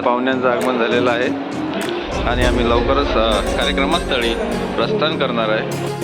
पाहुण्यांचं आगमन झालेलं आहे आणि आम्ही लवकरच कार्यक्रमस्थळी प्रस्थान करणार आहे.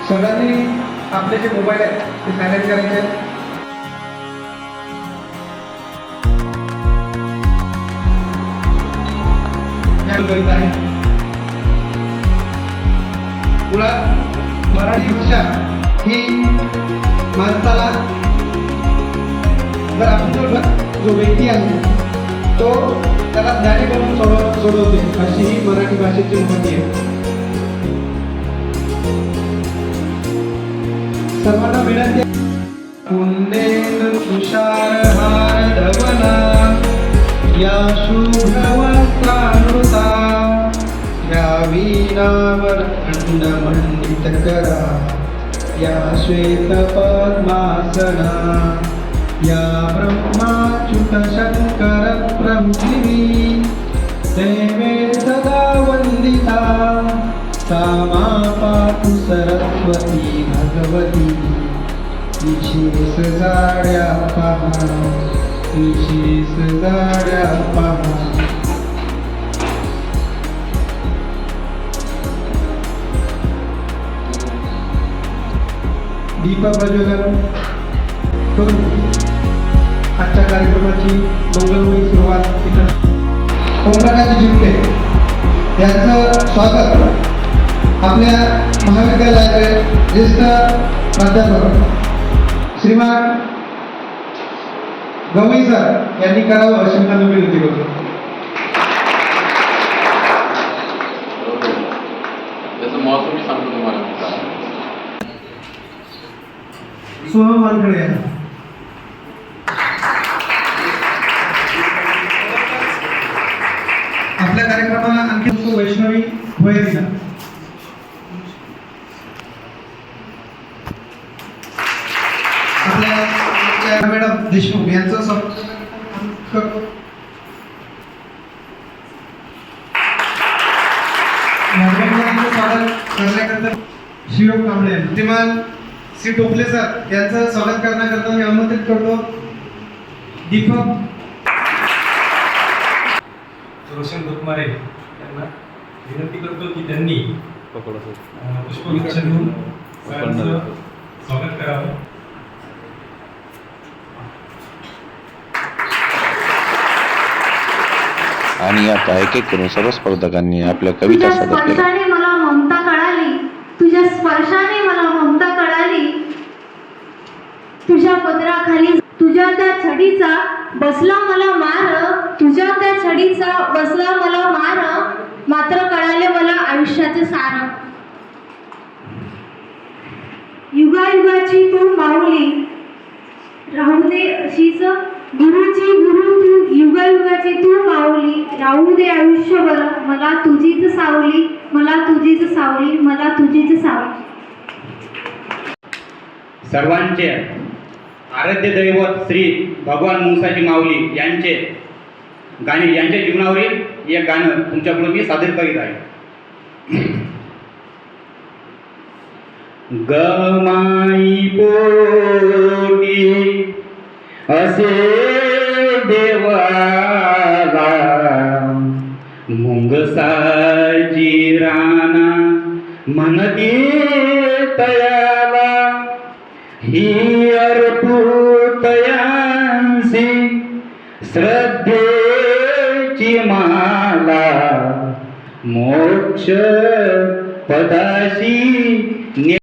सगळ्यांनी आपले जे मोबाईल आहेत ते सायलेंट करायचे आहेत. मुळात मराठी भाषा ही माणसाला जर आपण जो व्यक्ती आहे तो त्याला ज्ञानी बनवून सोडवते अशी ही मराठी भाषेची महती आहे. सर्वांना विनंती कुंदेन तुषार हार धवला या शुभवस्त्रानुता या वीणावर खंड मंडित करा या श्वेत पद्मासना या ब्रह्माच्युत शंकर पृथ्वी देवे सदा वंदिता सामा पातु सरस्वती भगवती विशेष जाड्या पहा विशेष जाड्या पहा. दीप प्रज्वलन करून आजच्या कार्यक्रमाची मंगलमयी सुरुवात इथं ओमप्रकाश जिंकले यांचं स्वागत आपल्या महाविद्यालयाचे ज्येष्ठ प्राध्यापक श्रीमान गवई सर यांनी करावं अशी मी विनंती करतो. त्याचं महत्त्व मी सांगतो तुम्हाला. सोहम वानखडे यांना आपल्या कार्यक्रमाला आणखी वैष्णवी भोयरीला आपल्या मॅडम देशमुख यांचं स्वागत करण्याकरता शिवम कांबळे श्रीमान श्री टोपले सर यांचं स्वागत करण्याकरता मी आमंत्रित करतो. दीपक रोशन दुखमारे यांना विनंती करतो की त्यांनी पुष्पगुच्छ देऊन सरांचं स्वागत करावं. आणि आता एक एक करून सर्व स्पर्धकांनी आपल्या कविता सादर केल्या. स्पर्शाने मला ममता कळाली, तुझ्या स्पर्शाने मला ममता कळाली, तुझ्या पदराखाली तुझ्या त्या छडीचा बसला मला मार, तुझ्या त्या छडीचा बसला मला मार, मात्र कळाले मला आयुष्याचे सार. युगायुगाची तू माऊली राहू दे अशीच गुरुची गुरु तू, युगायुगाची तू माऊली राहू दे आयुष्यभर मला तुझीच सावली, मला तुझीच सावली, मला तुझीच सावली. सर्वांचे आराध्य दैवत श्री भगवान मुसाजी माऊली यांचे गाणे यांच्या जीवनावरील एक गाणं तुमच्याकडे मी सादर करीत आहे. गमाई पोटी असे देवाला मुंगसाची राणा म्हणती तयाला ही अर्पूतयांसी श्रद्धेची माला मोक्ष पदाशी